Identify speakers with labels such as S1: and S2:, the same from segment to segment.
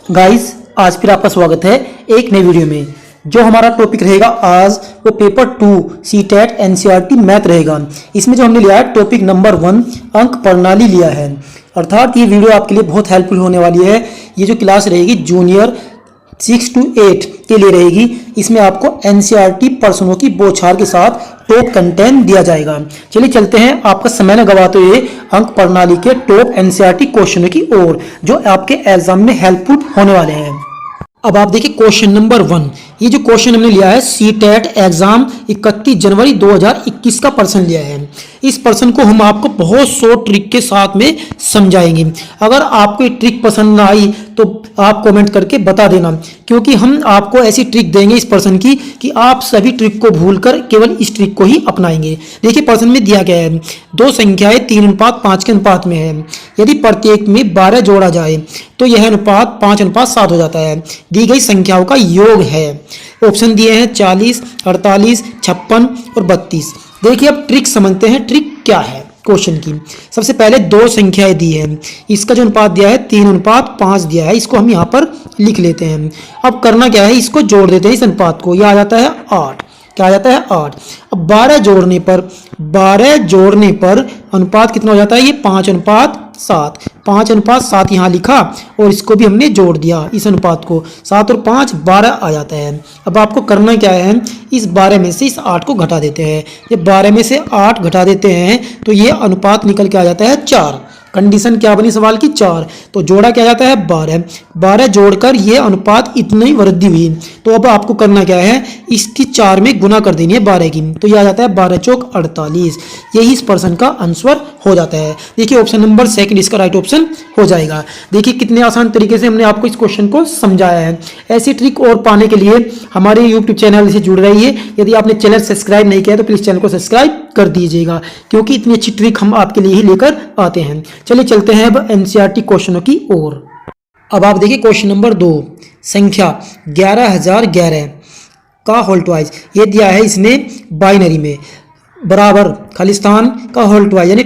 S1: Guys, आज फिर आपका स्वागत है एक नई वीडियो में। जो हमारा टॉपिक रहेगा आज वो पेपर 2 सीटेट एनसीईआरटी मैथ रहेगा। इसमें जो हमने लिया है टॉपिक नंबर 1 अंक प्रणाली लिया है, अर्थात ये वीडियो आपके लिए बहुत हेल्पफुल होने वाली है। ये जो क्लास रहेगी जूनियर 6 to 8 के लिए रहेगी। इसमें आपको एनसीईआरटी प्रश्नों की बौछार के साथ टॉप कंटेंट दिया जाएगा। चलिए चलते हैं आपका समय न गवाते हुए अंक प्रणाली के टॉप एनसीईआरटी क्वेश्चनों की ओर, जो आपके एग्जाम में हेल्पफुल होने वाले हैं। अब आप देखिए क्वेश्चन नंबर 1। ये जो क्वेश्चन हमने लिया है सीटेट एग्जाम 31 जनवरी 2021 का प्रश्न लिया है। इस प्रश्न को हम आपको बहुत शॉर्ट ट्रिक के साथ में समझाएंगे। अगर आपको ये ट्रिक पसंद ना आई तो आप कमेंट करके बता देना, क्योंकि हम आपको ऐसी ट्रिक देंगे इस प्रश्न की कि आप सभी ट्रिक को भूलकर केवल इस ट्रिक को ही अपनाएंगे। देखिए प्रश्न में दिया गया है दो संख्याएं 3:5 के अनुपात में है। यदि प्रत्येक में 12 जोड़ा जाए तो यह अनुपात 5:7 हो जाता है। दी गई संख्याओं का योग है। ऑप्शन दिए हैं 40, 48, 56 और 32। देखिए अब ट्रिक समझते हैं, ट्रिक क्या है क्वेश्चन की। सबसे पहले दो संख्याएं दी है, इसका जो अनुपात दिया है 3:5 दिया है, इसको हम यहाँ पर लिख लेते हैं। अब करना क्या है, इसको जोड़ देते हैं इस अनुपात को, यह आ जाता है 8। क्या आ जाता है 8। अब 12 जोड़ने पर अनुपात कितना हो जाता है, ये 5:7। 5:7 यहाँ लिखा और इसको भी हमने जोड़ दिया इस अनुपात को, 7 और 5 12 आ जाता है। अब आपको करना क्या है, इस 12 में से इस 8 को घटा देते हैं। जब 12 में से 8 घटा देते हैं तो ये अनुपात निकल के आ जाता है 4। कंडीशन क्या बनी सवाल की, 4। तो जोड़ा क्या जाता है 12 जोड़कर ये अनुपात इतनी वृद्धि हुई। तो अब आपको करना क्या है, इसकी 4 में गुना कर देनी है 12 की, तो यह आ जाता है 12 चौक 48। यही इस प्रश्न का आंसर हो जाता है। देखिए ऑप्शन नंबर 2 इसका राइट ऑप्शन हो जाएगा। देखिए कितने आसान तरीके से हमने आपको इस क्वेश्चन को समझाया है। ऐसी ट्रिक और पाने के लिए हमारे यूट्यूब चैनल से जुड़ रहिए। यदि आपने चैनल सब्सक्राइब नहीं किया तो प्लीज चैनल को सब्सक्राइब कर दीजिएगा, क्योंकि इतनी अच्छी ट्रिक हम आपके लिए ही लेकर आते हैं। चलिए चलते हैं अब एनसीईआरटी क्वेश्चनों की ओर। अब आप देखिए क्वेश्चन नंबर 2, संख्या 11011 का होल ट्वाइस। ये दिया है इसने बाइनरी में, बराबर खालिस्तान का होल ट्वाइस यानी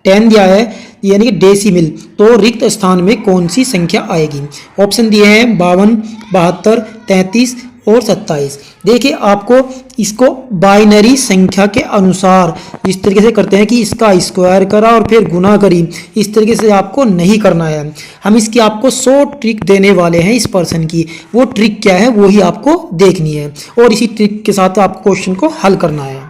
S1: 10 दिया है, यानी कि डेसिमल। तो रिक्त स्थान में कौन सी संख्या आएगी। ऑप्शन दिए हैं 52, 72, 33 और 27। देखिए आपको इसको बाइनरी संख्या के अनुसार इस तरीके से करते हैं कि इसका स्क्वायर करा और फिर गुना करी, इस तरीके से आपको नहीं करना है। हम इसकी आपको 100 ट्रिक देने वाले हैं इस पर्सन की। वो ट्रिक क्या है वो ही आपको देखनी है और इसी ट्रिक के साथ आपको क्वेश्चन को हल करना है।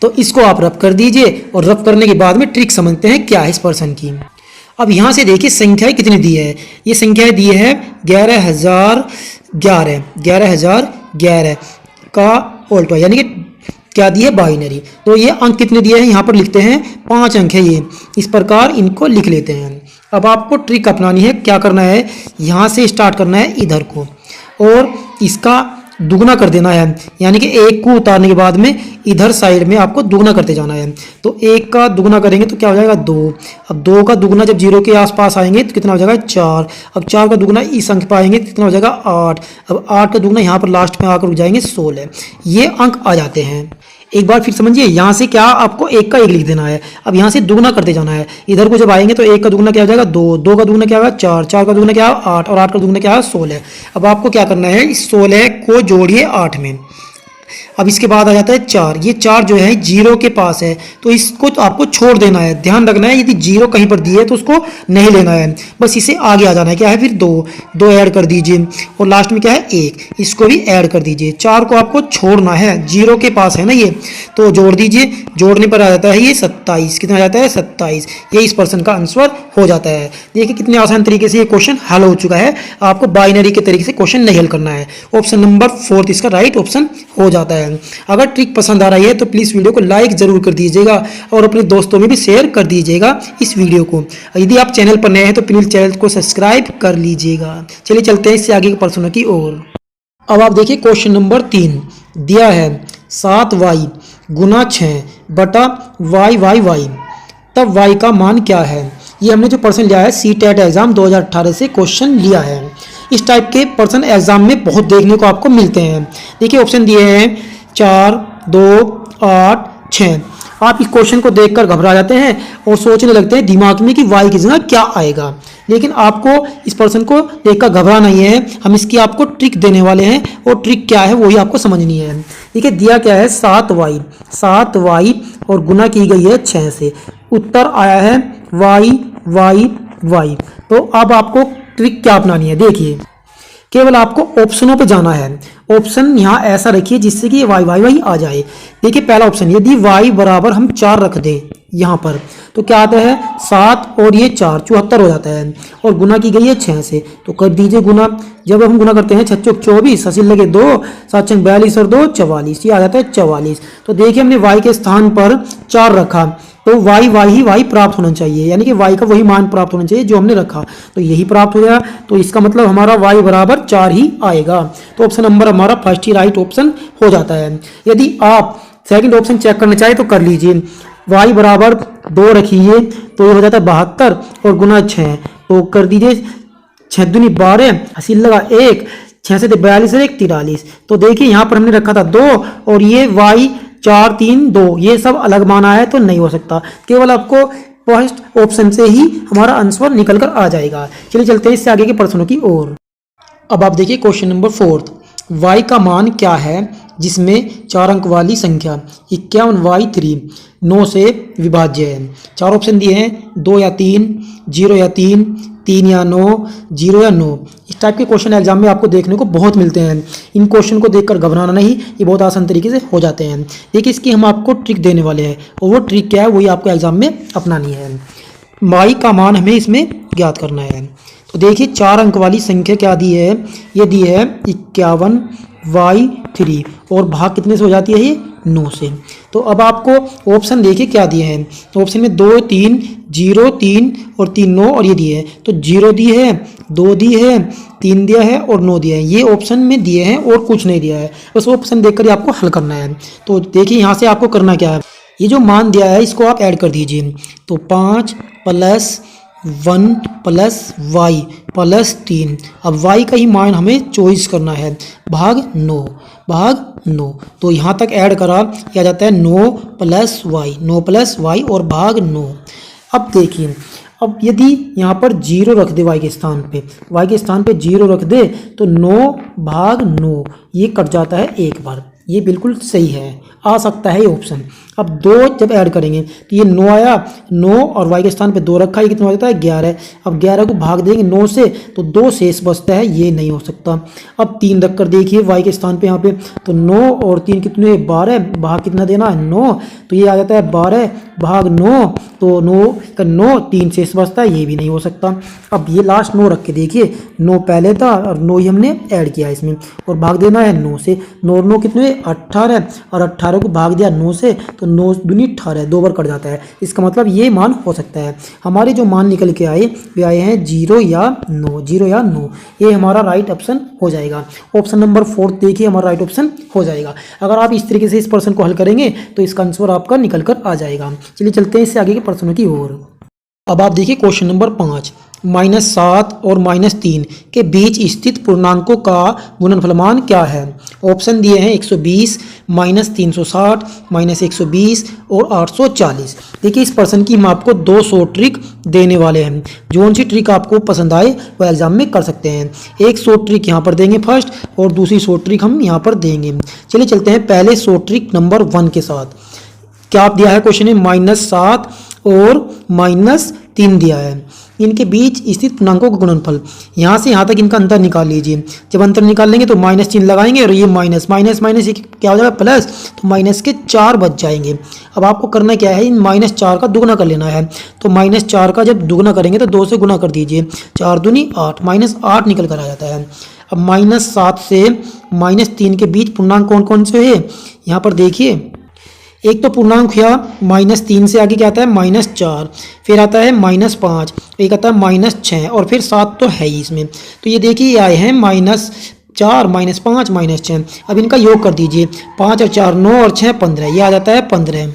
S1: तो इसको आप रफ कर दीजिए और रफ करने के बाद में ट्रिक समझते हैं क्या है इस पर्सन की। अब यहाँ से देखिए संख्याएं कितनी दी है। ये संख्याएं दी है 11011 का होल ट्वाइस, यानी कि क्या दी है बाइनरी। तो ये अंक कितने दिए हैं यहाँ पर लिखते हैं, 5 अंक है ये। इस प्रकार इनको लिख लेते हैं। अब आपको ट्रिक अपनानी है। क्या करना है, यहाँ से स्टार्ट करना है इधर को और इसका दुगना कर देना है, यानी कि 1 को उतारने के बाद में इधर साइड में आपको दुगना करते जाना है। तो 1 का दुगना करेंगे तो क्या हो जाएगा 2। अब 2 का दुगना जब 0 के आसपास आएंगे तो कितना हो जाएगा 4। अब 4 का दुगना इस अंक पर आएंगे तो कितना हो जाएगा 8। अब 8 का दुगना यहाँ पर लास्ट में आकर रुक जाएंगे 16। ये अंक आ जाते हैं। एक बार फिर समझिए, यहाँ से क्या आपको 1 का 1 लिख देना है। अब यहाँ से दुगना करते जाना है। इधर को जब आएंगे तो 1 का दुगना क्या हो जाएगा 2, 2 का दुगना क्या होगा 4, 4 का दुगना क्या है 8 और 8 का दुगना क्या है 16। अब आपको क्या करना है, इस 16 को जोड़िए 8 में। अब इसके बाद आ जाता है 4। ये 4 जो है 0 के पास है तो इसको तो आपको छोड़ देना है। ध्यान रखना है यदि 0 कहीं पर दिए तो उसको नहीं लेना है, बस इसे आगे आ जाना है। क्या है फिर 2 ऐड कर दीजिए और लास्ट में क्या है 1, इसको भी ऐड कर दीजिए। 4 को आपको छोड़ना है, 0 के पास है ना ये, तो जोड़ दीजिए। जोड़ने पर आ जाता है ये 27। कितना आ जाता है 27। ये इस पर्सन का आंसर हो जाता है। देखिए कितने आसान तरीके से ये क्वेश्चन हल हो चुका है। आपको बाइनरी के तरीके से क्वेश्चन नहीं हल करना है। ऑप्शन नंबर 4 इसका राइट ऑप्शन हो जाता है। अगर ट्रिक पसंद आ रही है तो प्लीज़ वीडियो को लाइक जरूर कर दीजिएगा और अपने दोस्तों में भी शेयर कर दीजिएगा इस वीडियो को। यदि आप चैनल पर नए हैं तो प्लीज़ चैनल को सब्सक्राइब कर लीजिएगा। चलिए चलते हैं इससे आगे के प्रश्नों की ओर। अब आप देखिए क्वेश्चन नंबर 3 दिया है 7y गुना 6 बटा y, तब y का मान क्या है। ये हमने जो प्रश्न लिया है सीटेट एग्जाम 2018 से क्वेश्चन लिया है। इस टाइप के प्रश्न एग्जाम में बहुत देखने को आपको मिलते हैं। देखिए ऑप्शन दिए हैं 4, 2, 8, 6। आप इस क्वेश्चन को देखकर घबरा जाते हैं और सोचने लगते हैं दिमाग में कि y की जगह क्या आएगा। लेकिन आपको इस प्रश्न को देखकर घबरा नहीं है, हम इसकी आपको ट्रिक देने वाले हैं और ट्रिक क्या है वही आपको समझनी है। देखिए दिया क्या है 7y और गुना की गई है 6 से, उत्तर आया है y। तो अब आपको ट्रिक क्या अपनानी है, देखिए केवल आपको ऑप्शनों पे जाना है। ऑप्शन यहाँ ऐसा रखिए जिससे कि y आ जाए। देखिए पहला ऑप्शन, यदि y बराबर हम 4 रख दें यहाँ पर तो क्या आता है 7 और ये 4 74 हो जाता है और गुना की गई है 6 से, तो कर दीजिए गुना। जब हम गुना करते हैं 6 चौक 24, हसील लगे 2, 7 छंग 42 और 2 44, ये आ जाता है 44। तो देखिए हमने y के स्थान पर 4 रखा तो y प्राप्त होना चाहिए, यानी कि y का वही मान प्राप्त होना चाहिए जो हमने रखा, तो यही प्राप्त हो गया। तो इसका मतलब हमारा y बराबर 4 ही आएगा। तो ऑप्शन नंबर हमारा फर्स्ट ही राइट ऑप्शन हो जाता है। यदि आप सेकंड ऑप्शन चेक करना चाहे तो कर लीजिए, y बराबर 2 रखिए तो ये हो जाता है 72 और गुना 6, तो कर दीजिए 6 दूनी 12, हसील लगा 1, 6 से 42 और 1 43। तो देखिए यहाँ पर हमने रखा था 2 और ये y 4 3 2, ये सब अलग माना है तो नहीं हो सकता, केवल आपको फर्स्ट ऑप्शन से ही हमारा आंसर निकल कर आ जाएगा। चलिए चलते हैं इससे आगे के प्रश्नों की ओर। अब आप देखिए क्वेश्चन नंबर 4, y का मान क्या है जिसमें 4 अंक वाली संख्या 51y3 9 से विभाज्य है। 4 ऑप्शन दिए हैं, 2 या 3, 0 या 3, 3 या 9, 0 या 9। इस टाइप के क्वेश्चन एग्जाम में आपको देखने को बहुत मिलते हैं। इन क्वेश्चन को देखकर घबराना नहीं, ये बहुत आसान तरीके से हो जाते हैं। देखिए इसकी हम आपको ट्रिक देने वाले हैं और वो ट्रिक क्या है वही आपको एग्जाम में अपनानी है। y का मान हमें इसमें ज्ञात करना है। तो देखिए 4 अंक वाली संख्या क्या दी है, ये दी है 51y3 और भाग कितने से हो जाती है, ये 9 से। तो अब आपको ऑप्शन देखिए क्या दिए हैं, तो ऑप्शन में 2 3 0 3 और 3 9 और ये दिए हैं, तो 0 दी है, 2 दी है, 3 दिया है और 9 दिया है, ये ऑप्शन में दिए हैं और कुछ नहीं दिया है, बस ऑप्शन देखकर ही आपको हल करना है। तो देखिए यहाँ से आपको करना क्या है, ये जो मान दिया है इसको आप ऐड कर दीजिए, तो 5 + 1 + y + 3। अब y का ही मान हमें चॉइस करना है, भाग 9। तो यहाँ तक ऐड करा क्या जाता है 9 + y और भाग 9। अब देखिए, अब यदि यहाँ पर 0 रख दे y के स्थान पे 0 रख दे तो 9/9 ये कट जाता है एक बार, ये बिल्कुल सही है, आ सकता है ये ऑप्शन। अब 2 जब ऐड करेंगे तो ये 9 आया, 9 और y के स्थान पे 2 रखा, ये कितना हो जाता है 11। अब 11 को भाग देंगे 9 से तो 2 शेष बचता है, ये नहीं हो सकता। अब 3 रख कर देखिए y के स्थान पे यहाँ पे, तो 9 और 3 कितने 12, भाग कितना देना है 9, तो ये आ जाता है 12/9, तो 9 का 9 3 शेष बचता है, ये भी नहीं हो सकता। अब ये लास्ट 9 रख के देखिए, 9 पहले था और 9 ही हमने ऐड किया इसमें और भाग देना है 9 से, 9 9 कितने 18 और 18 को भाग दिया 9 से तो 9 दूनी 18, 2 बार कट जाता है। इसका मतलब ये मान हो सकता है। हमारे जो मान निकल के आए वे आए हैं 0 या 9, ये हमारा राइट ऑप्शन हो जाएगा। ऑप्शन नंबर 4 देखिए हमारा राइट ऑप्शन हो जाएगा। अगर आप इस तरीके से इस प्रश्न को हल करेंगे तो इसका आंसर आपका निकल कर आ जाएगा। चलिए चलते हैं इससे आगे के प्रश्नों की ओर। अब आप देखिए क्वेश्चन नंबर 5, -7 और -3 के बीच स्थित पूर्णांकों का गुणनफल मान क्या है। ऑप्शन दिए हैं 120, -360, -120 और 840। देखिए इस प्रश्न की हम आपको 200 ट्रिक देने वाले हैं, जो सी ट्रिक आपको पसंद आए वो एग्जाम में कर सकते हैं। एक 100 ट्रिक यहाँ पर देंगे फर्स्ट और दूसरी 100 ट्रिक हम यहाँ पर देंगे। चलिए चलते हैं पहले 100 ट्रिक नंबर 1 के साथ। क्या आप दिया है क्वेश्चन में -7 और -3 दिया है, इनके बीच स्थित पूर्णांकों का गुणनफल, यहाँ से यहाँ तक इनका अंतर निकाल लीजिए। जब अंतर निकाल लेंगे तो माइनस चिन्ह लगाएंगे और ये माइनस ये क्या हो जाएगा प्लस, तो माइनस के 4 बच जाएंगे। अब आपको करना क्या है, इन -4 का दुगना कर लेना है। तो -4 का जब दुगना करेंगे तो 2 से गुना कर दीजिए, 4 दूनी 8, -8 निकल कर आ जाता है। अब -7 से -3 के बीच पूर्णांक कौन कौन से है, यहाँ पर देखिए एक तो पूर्णांक हुआ -3 से आगे क्या आता है -4, फिर आता है -5, एक आता है -6 और फिर 7 तो है ही इसमें। तो ये देखिए ये आए हैं -4, -5, -6। अब इनका योग कर दीजिए, 5 और 4 9 और 6 15, ये आ जाता है 15।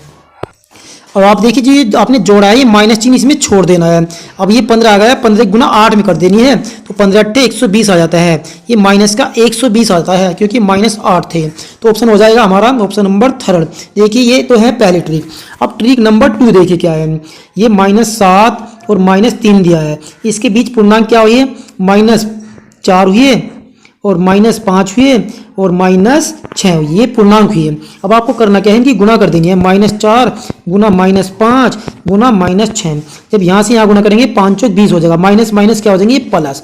S1: और आप देखिए जी आपने जोड़ा है, ये माइनस चिन्ह इसमें छोड़ देना है। अब ये 15 आ गया, 15 गुना 8 में कर देनी है, तो 15 अट्ठे 120 आ जाता है। ये माइनस का 120 आता है क्योंकि माइनस 8 थे। तो ऑप्शन हो जाएगा हमारा ऑप्शन नंबर थर्ड। देखिए ये तो है पहली ट्रिक। अब ट्रिक नंबर 2 देखिए क्या है। ये -7 और -3 दिया है, इसके बीच पूर्णांक क्या हुई है, -4 हुई और -5 हुए और -6 हुई, ये पूर्णांक हुई है। अब आपको करना क्या है, इनकी गुणा कर देनी है, -4 गुना -5 गुना -6। जब यहाँ से यहाँ गुणा करेंगे 5 चौक 20 हो जाएगा, माइनस माइनस क्या हो जाएंगे, ये प्लस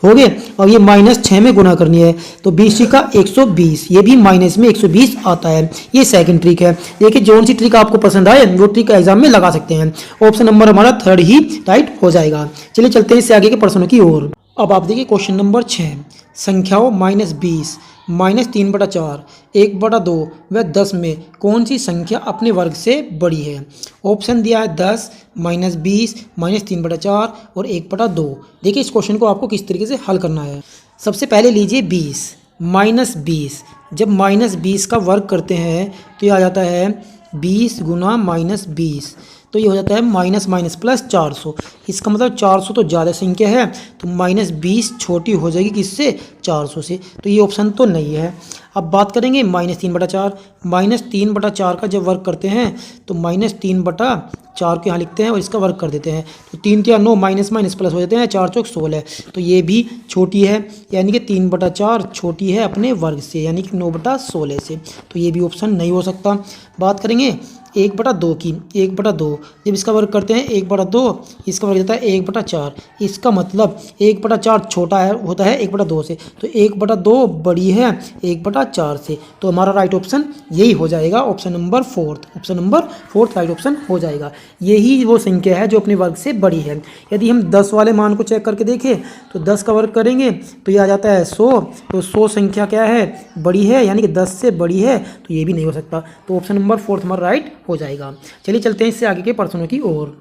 S1: हो गए। और ये -6 में गुणा करनी है, तो 20 का 120, ये भी माइनस में 120 आता है। ये सेकंड ट्रिक है। देखिए जो सी ट्रिक आपको पसंद आए वो ट्रिक एग्जाम में लगा सकते हैं। ऑप्शन नंबर हमारा थर्ड ही राइट हो जाएगा। चलिए चलते हैं इससे आगे के प्रश्नों की ओर। अब आप देखिए क्वेश्चन नंबर 6, संख्याओं -20, -3/4, 1/2 व 10 में कौन सी संख्या अपने वर्ग से बड़ी है। ऑप्शन दिया है 10, -20, -3/4 और 1/2। देखिए इस क्वेश्चन को आपको किस तरीके से हल करना है। सबसे पहले लीजिए 20, -20, जब -20 का वर्ग करते हैं तो ये आ जाता है 20 गुना -20, तो ये हो जाता है माइनस माइनस प्लस 400। इसका मतलब 400 तो ज़्यादा संख्या है, तो -20 छोटी हो जाएगी किससे, 400 से, तो ये ऑप्शन तो नहीं है। अब बात करेंगे -3/4, -3/4 का जब वर्क करते हैं तो -3/4 को यहाँ लिखते हैं और इसका वर्क कर देते हैं, तो 3 क्या 9, माइनस माइनस प्लस हो जाते हैं, 4 चौक 16, तो ये भी छोटी है, यानी कि 3/4 छोटी है अपने वर्ग से, यानी कि 9/16 से, तो ये भी ऑप्शन नहीं हो सकता। बात करेंगे 1/2 की, 1/2 जब इसका वर्ग करते हैं 1/2, इसका वर्ग देता है 1/4, इसका मतलब 1/4 छोटा है होता है 1/2 से, तो 1/2 बड़ी है 1/4 से, तो हमारा राइट ऑप्शन यही हो जाएगा, option number 4, option number 4 right option हो जाएगा। यही वो संख्या है जो अपने वर्ग से बड़ी है। यदि हम 10 वाले मान को चेक करके देखें तो 10 का वर्ग करेंगे तो ये आ जाता है 100, तो 100 संख्या क्या है, बड़ी है, यानी कि 10 से बड़ी है, तो ये भी नहीं हो सकता, तो ऑप्शन नंबर 4 हमारा राइट हो जाएगा। चलिए चलते हैं इससे आगे के प्रश्नों की ओर।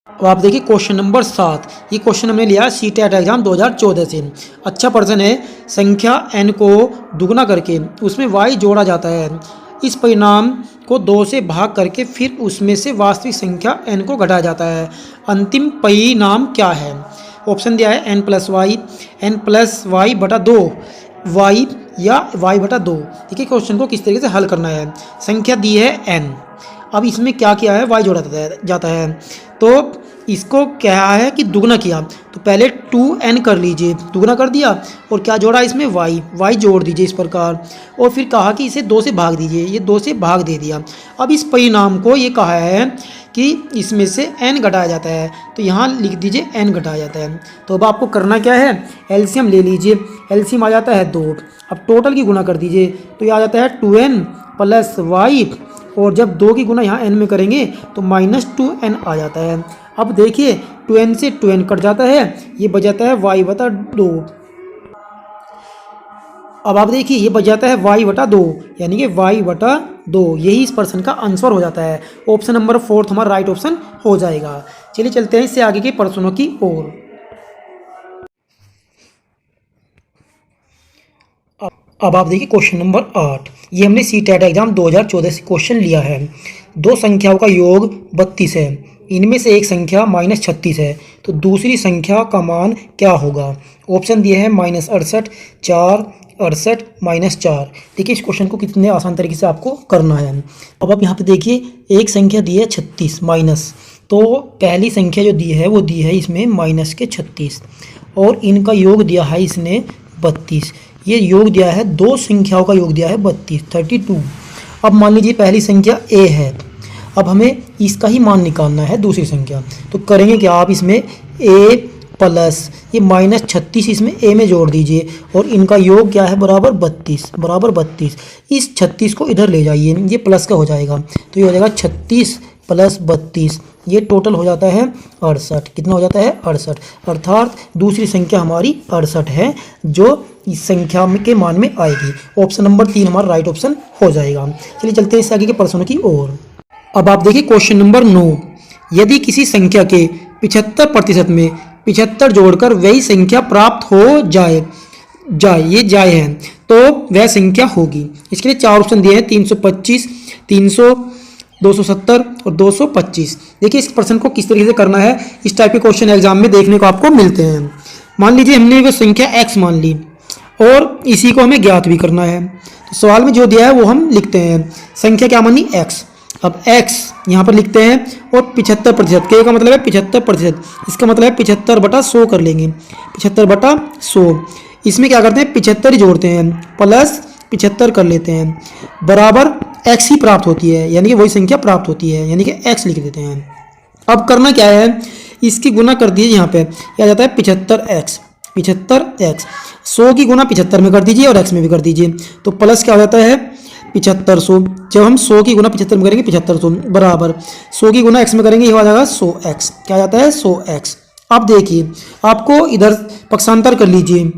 S1: अब आप देखिए क्वेश्चन नंबर 7, ये क्वेश्चन हमने लिया सीटेट एग्जाम 2014 से। अच्छा प्रश्न है, संख्या n को दुगना करके उसमें y जोड़ा जाता है, इस परिणाम को 2 से भाग करके फिर उसमें से वास्तविक संख्या n को घटाया जाता है, अंतिम परिणाम क्या है। ऑप्शन दिया है n+y/2 y या y/2। देखिए क्वेश्चन को किस तरीके से हल करना है। संख्या दी है n, अब इसमें क्या किया है, y जोड़ा जाता है, तो इसको क्या है कि दुगना किया, तो पहले 2n कर लीजिए, दुगना कर दिया और क्या जोड़ा इसमें y जोड़ दीजिए इस प्रकार, और फिर कहा कि इसे 2 से भाग दीजिए, ये 2 से भाग दे दिया। अब इस परिणाम को ये कहा है कि इसमें से n घटाया जाता है, तो यहाँ लिख दीजिए n घटाया जाता है। तो अब आपको करना क्या है, एलसीएम ले लीजिए, एलसीएम आ जाता है 2, अब टोटल की गुना कर दीजिए, तो ये आ जाता है 2n + y, और जब 2 की गुना यहाँ n में करेंगे तो -2n आ जाता है। अब देखिए 2n से 2n कट जाता है, ये बच जाता है y/2। अब आप देखिए ये बच जाता है y/2, यानी कि y/2, यही इस प्रश्न का आंसर हो जाता है। ऑप्शन नंबर 4 हमारा राइट ऑप्शन हो जाएगा। चलिए चलते हैं इससे आगे के प्रश्नों की ओर। अब आप देखिए क्वेश्चन नंबर 8, ये हमने सीटेट एग्जाम 2014 से क्वेश्चन लिया है। दो संख्याओं का योग 32 है, इनमें से एक संख्या -36 है, तो दूसरी संख्या का मान क्या होगा। ऑप्शन दिए हैं -68, 4, 68, -4। देखिए इस क्वेश्चन को कितने आसान तरीके से आपको करना है। अब आप यहाँ पे देखिए एक संख्या दी है 36 माइनस, तो पहली संख्या जो दी है वो दी है इसमें -36, और इनका योग दिया है इसने 32। ये योग दिया है, दो संख्याओं का योग दिया है 32। अब मान लीजिए पहली संख्या a है, अब हमें इसका ही मान निकालना है दूसरी संख्या, तो करेंगे क्या, आप इसमें a प्लस ये -36 इसमें a में जोड़ दीजिए, और इनका योग क्या है बराबर 32। इस 36 को इधर ले जाइए, ये प्लस का हो जाएगा, तो ये हो जाएगा 36 + 32, ये टोटल हो जाता है 68। कितना हो जाता है 68, अर्थात दूसरी संख्या हमारी 68 है जो इस संख्या के मान में आएगी। ऑप्शन नंबर 3 हमारा राइट ऑप्शन हो जाएगा। चलिए चलते हैं इससे आगे के प्रश्नों की ओर। अब आप देखिए क्वेश्चन नंबर 9, यदि किसी संख्या के 75% में 75 जोड़कर वही संख्या प्राप्त हो जाए ये जाए है, तो वह संख्या होगी। इसके लिए 4 ऑप्शन दिए हैं, 325, 300, 270 और 225। देखिए इस प्रश्न को किस तरीके से करना है, इस टाइप के क्वेश्चन एग्जाम में देखने को आपको मिलते हैं। मान लीजिए हमने वो संख्या x मान ली और इसी को हमें ज्ञात भी करना है। तो सवाल में जो दिया है वो हम लिखते हैं। संख्या क्या मानी x, अब x यहाँ पर लिखते हैं और 75%, के का मतलब है 75%, इसका मतलब है 75/100 कर लेंगे, 75/100। इसमें क्या करते हैं 75 ही जोड़ते हैं प्लस 75 कर लेते हैं, बराबर x ही प्राप्त होती है, यानी कि वही संख्या प्राप्त होती है, यानी कि x लिख देते हैं। अब करना क्या है, इसकी गुना कर दीजिए, यहाँ पे क्या जाता है 75x, 75x 100 की गुना 75 में कर दीजिए और x में भी कर दीजिए, तो प्लस क्या हो जाता है 7500। जब हम 100 की गुना 75 में करेंगे 7500 बराबर 100 की गुना x में करेंगे, ये हो जाएगा 100x, क्या जाता है 100x। अब देखिए आपको इधर पक्षांतर कर लीजिए,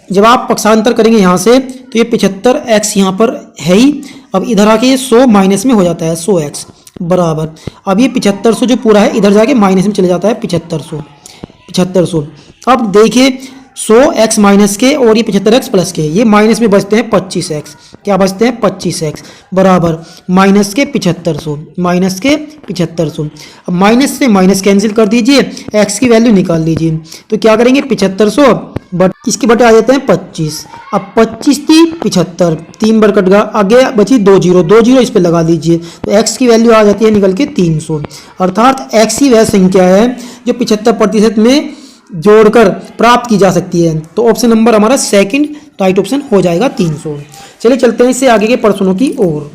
S1: जब आप पक्षांतर करेंगे यहाँ से तो ये 75x यहाँ पर है ही, अब इधर आके ये 100 माइनस में हो जाता है 100x बराबर, अब ये 7500 जो पूरा है इधर जाके माइनस में चले जाता है 7500। अब देखिए 100x माइनस के और ये 75x प्लस के, ये माइनस में बचते हैं 25x, क्या बचते हैं 25x बराबर माइनस के 7500, माइनस के 7500। अब माइनस से माइनस कैंसिल कर दीजिए, x की वैल्यू निकाल लीजिए, तो क्या करेंगे 7500 बट इसके बटे आ जाते हैं 25। अब 25 थी 75, 3 बार कट गया, आगे बची 2 जीरो इस पे लगा लीजिए, तो x की वैल्यू आ जाती है निकल के 300, अर्थात x ही वह संख्या है जो 75% में जोड़कर प्राप्त की जा सकती है। तो ऑप्शन नंबर हमारा सेकंड राइट ऑप्शन हो जाएगा 300। चलिए चलते हैं इससे आगे के प्रश्नों की ओर।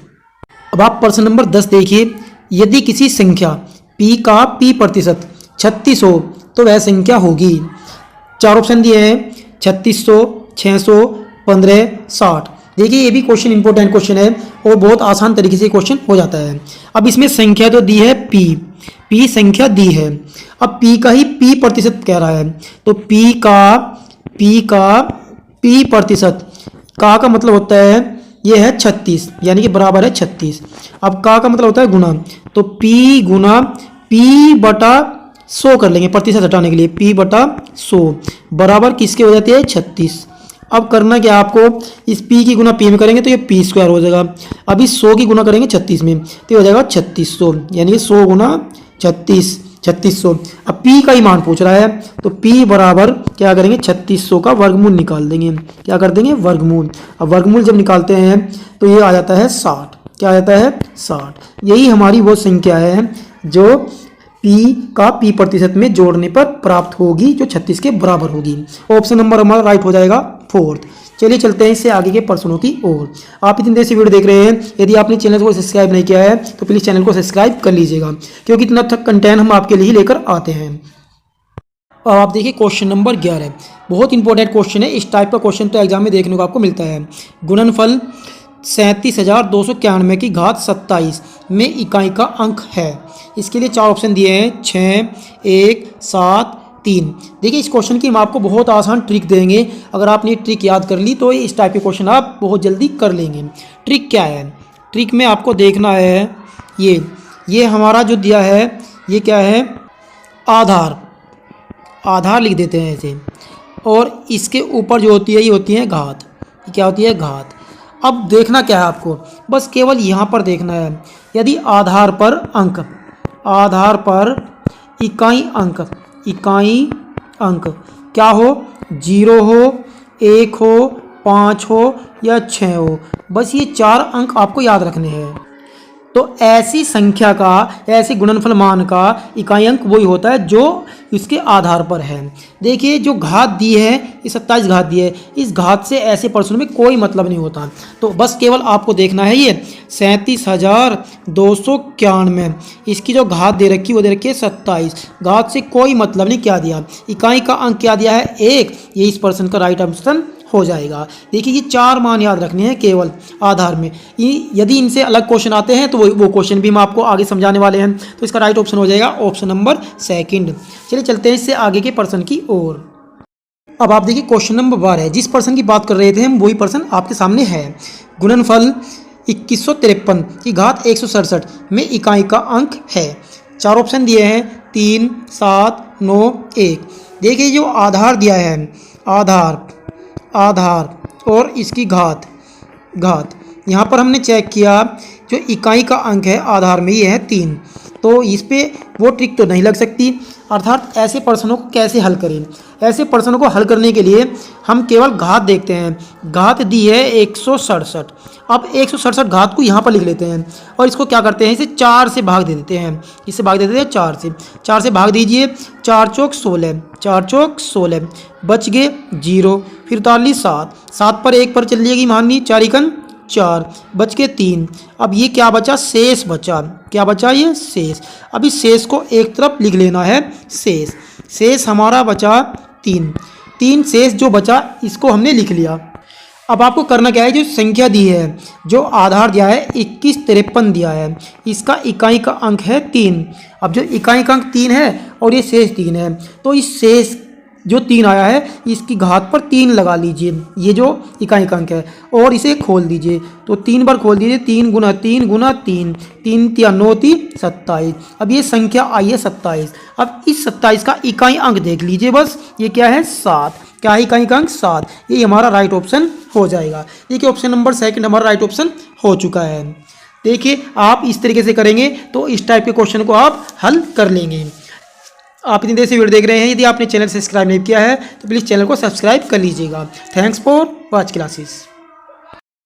S1: अब आप प्रश्न नंबर 10 देखिए, यदि किसी संख्या p का p% 36 हो तो वह संख्या होगी। 4 ऑप्शन दिए हैं 3600, 600, 15, 60। देखिए ये भी क्वेश्चन इंपॉर्टेंट क्वेश्चन है और बहुत आसान तरीके से क्वेश्चन हो जाता है। अब इसमें संख्या तो दी है p संख्या दी है, अब p का ही p% कह रहा है, तो p का p% का मतलब होता है ये है 36, यानी कि बराबर है 36। अब का मतलब होता है गुना, तो p गुना p/100 कर लेंगे प्रतिशत हटाने के लिए, p/100 बराबर किसके हो जाती है 36। अब करना क्या आपको, इस p की गुना p में करेंगे तो ये p² हो जाएगा, अब इस 100 की गुना करेंगे 36 में तो ये हो जाएगा 3600, यानी कि 100 गुना 3600। अब p का ही मान पूछ रहा है तो p बराबर क्या करेंगे 3600 का वर्गमूल निकाल देंगे, क्या कर देंगे वर्गमूल। अब वर्गमूल जब निकालते हैं तो ये आ जाता है 60, क्या आ जाता है 60। यही हमारी वो संख्या है जो p का p% में जोड़ने पर प्राप्त होगी, जो 36 के बराबर होगी। ऑप्शन नंबर हमारा राइट हो जाएगा 4th। चलिए चलते हैं इससे आगे के प्रश्नों की ओर। आप इतनी देर से वीडियो देख रहे हैं, यदि आपने चैनल को सब्सक्राइब नहीं किया है तो प्लीज़ चैनल को सब्सक्राइब कर लीजिएगा, क्योंकि इतना तक कंटेंट हम आपके लिए लेकर आते हैं। अब आप देखिए क्वेश्चन नंबर 11, बहुत इंपॉर्टेंट क्वेश्चन है। इस टाइप का क्वेश्चन तो एग्जाम में देखने को आपको मिलता है। गुणनफल 37,291 की घात 27 में इकाई का अंक है। इसके लिए 4 ऑप्शन दिए हैं 6, 1, 7, 3। देखिए इस क्वेश्चन की हम आपको बहुत आसान ट्रिक देंगे, अगर आपने ये ट्रिक याद कर ली तो इस टाइप के क्वेश्चन आप बहुत जल्दी कर लेंगे। ट्रिक क्या है, ट्रिक में आपको देखना है ये हमारा जो दिया है ये क्या है, आधार लिख देते हैं ऐसे, और इसके ऊपर जो होती है ये होती है घात, क्या होती है घात। अब देखना क्या है आपको, बस केवल यहाँ पर देखना है, यदि आधार पर इकाई अंक क्या हो, 0 हो, 1 हो, 5 हो या 6 हो, बस ये 4 अंक आपको याद रखने हैं। तो ऐसी संख्या का, ऐसे गुणनफल मान का इकाई अंक वही होता है जो इसके आधार पर है। देखिए जो घात दी है ये 27 घात दी है, इस घात से ऐसे प्रश्नों में कोई मतलब नहीं होता। तो बस केवल आपको देखना है ये 37,291, इसकी जो घात दे रखी वो दे रखी है 27, घात से कोई मतलब नहीं, क्या दिया इकाई का अंक क्या दिया है 1, ये इस प्रश्न का राइट ऑप्शन हो जाएगा। देखिए ये 4 मान याद रखने हैं केवल आधार में, यदि इनसे अलग क्वेश्चन आते हैं तो वो क्वेश्चन भी हम आपको आगे समझाने वाले हैं। तो इसका राइट ऑप्शन हो जाएगा ऑप्शन नंबर 2। चलिए चलते हैं इससे आगे के प्रश्न की ओर। अब आप देखिए क्वेश्चन नंबर 12, जिस प्रश्न की बात कर रहे थे हम वही प्रश्न आपके सामने है। गुणनफल 2153 की घात 167 में इकाई का अंक है। 4 ऑप्शन दिए हैं 3, 7, 9, 1। देखिए जो आधार दिया है, आधार और इसकी घात यहाँ पर हमने चेक किया जो इकाई का अंक है आधार में ये है 3, तो इस पे वो ट्रिक तो नहीं लग सकती। अर्थात ऐसे प्रश्नों को कैसे हल करें, ऐसे प्रश्नों को हल करने के लिए हम केवल घात देखते हैं। घात दी है 167, अब 167 घात को यहाँ पर लिख लेते हैं और इसको क्या करते हैं, इसे 4 से भाग दे देते हैं, इससे भाग दे देते हैं 4 से भाग दीजिए, 4 चौक 16, 4 चौक 16, बच गए 0, फिर 43 7 पर 1 पर चल जाएगी माननी, 4 एकन 4, बच के 3। अब ये क्या बचा, शेष बचा, क्या बचा ये शेष। अब इस शेष को एक तरफ लिख लेना है, शेष हमारा बचा 3 शेष जो बचा इसको हमने लिख लिया। अब आपको करना क्या है, जो संख्या दी है, जो आधार दिया है 2153 दिया है, इसका इकाई का अंक है 3। अब जो इकाई का अंक 3 है और ये शेष 3 है, तो इस शेष जो 3 आया है इसकी घात पर 3 लगा लीजिए, ये जो इकाई का अंक है, और इसे खोल दीजिए। तो 3 बार खोल दीजिए, 3 गुना 3 गुना 3, 3 3 9 3 27। अब ये संख्या आई है 27। अब इस 27 का इकाई अंक देख लीजिए, बस ये क्या है 7, क्या है इकाई का अंक 7, ये हमारा राइट ऑप्शन हो जाएगा। देखिए ऑप्शन नंबर 2 हमारा राइट ऑप्शन हो चुका है। देखिए आप इस तरीके से करेंगे तो इस टाइप के क्वेश्चन को आप हल कर लेंगे। आप इतनी देर से वीडियो देख रहे हैं, यदि आपने चैनल सब्सक्राइब नहीं किया है तो प्लीज़ चैनल को सब्सक्राइब कर लीजिएगा। Thanks for watch classes.